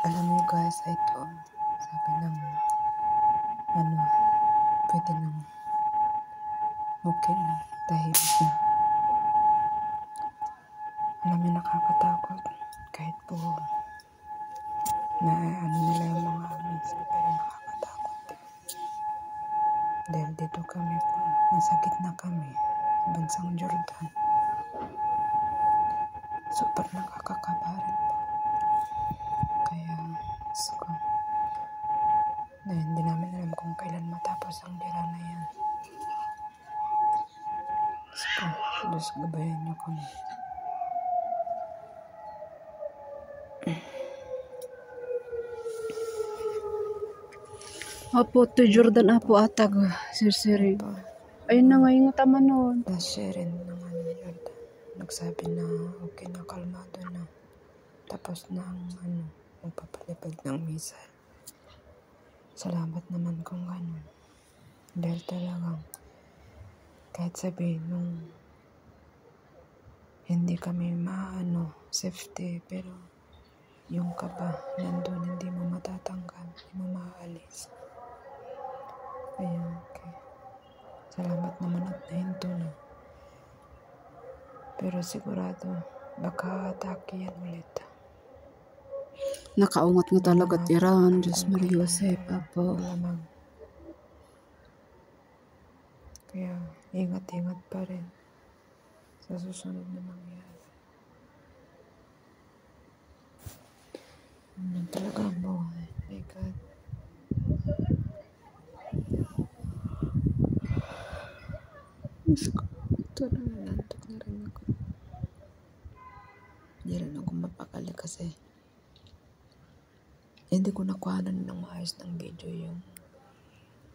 Alam niyo guys, ito, sabi ng, pwede nang, okay na, tahimik na. Alam niyo, nakakatakot. Kahit po, nila yung mga minsan, pero nakakatakot din. Dahil dito kami po, nasa gitna kami, bansang Jordan. Super nakakakabaran po. Kaya, na hindi namin alam kung kailan matapos ang dira na yan. Diyos, gabayan niyo kami. Apo, to Jordan apo atag, sir. Ayun na nga yung tama nun. Last sharing ng Jordan. Nagsabi na okay na, kalmado na. Tapos na ang magpapalipad ng missile. Salamat naman kung gano'n. Dahil talagang kahit sabihin nung hindi kami safety, pero yung kaba nandun, hindi mo matatanggal, hindi mo maaalis. Kaya okay. Salamat naman at nahinto na. Pero sigurado baka atake yan ulit. Nakaungat mo talaga tiran, Diyos Maria Josep, apo. Malamang. Kaya ingat-ingat pa rin sa susunod na mangyari. Talaga ang buhay. My God. Ito na, nantok na rin ako. Hindi rin ako mapakali kasi hindi ko nakuhanan ng maayos ng video yung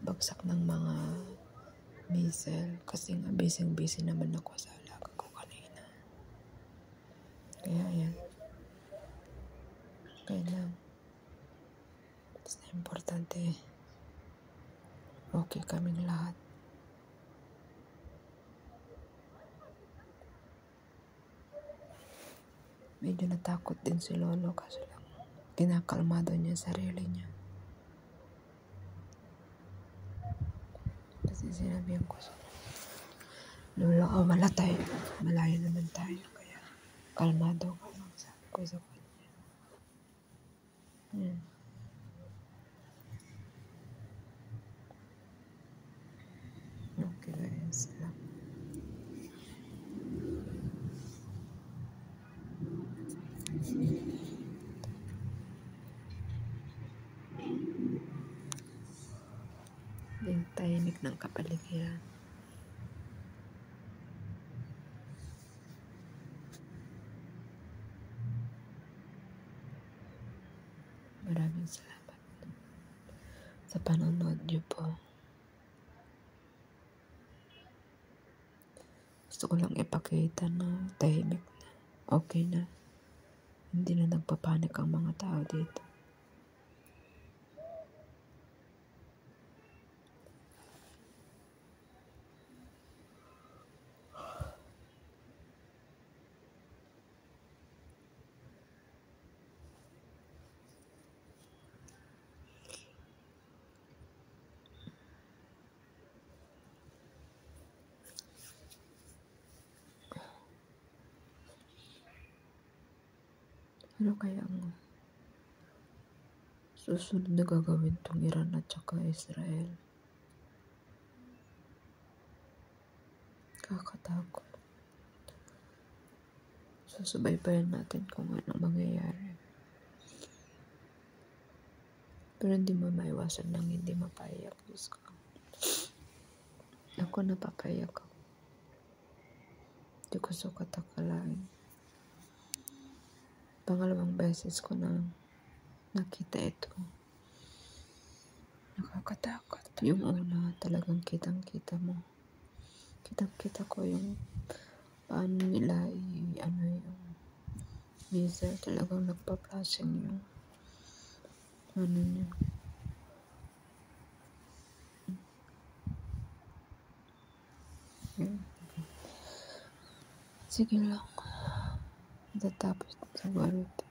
bagsak ng mga missile kasi nga busy naman ako sa alaga ko kanina. Kaya yan. Kailang basta importante okay kaming lahat. Medyo natakot din si Lolo kasi lang kinakalmado niya sarili niya. Kasi sinabihan ko siya, Lolo, malayo naman tayo, kaya kalmado ka lang, sabi ko sa kanya. Okay guys, yung tahimik ng kapaligiran. Maraming salamat sa panonood niyo po. Gusto ko lang ipakita na tahimik na, okay na. Hindi na nagpapanik ang mga tao dito. Ano kaya ang susunod na gagawin tong Iran at saka Israel? Kakatakot. Susubaybayan natin kung anong mangyayari. Pero hindi mo maiwasan ng hindi mapaiyak. Diyos ko. Ako napapaiyak ako. Hindi ko sukat akalain. Pangalawang beses ko na nakita ito. Nakakatakot. Yung una talagang kitang-kita mo. Kitang-kita ko yung paano nila yung missile, talagang nagpa-flashing yung niya. Sige lang. Tatapos sa barot.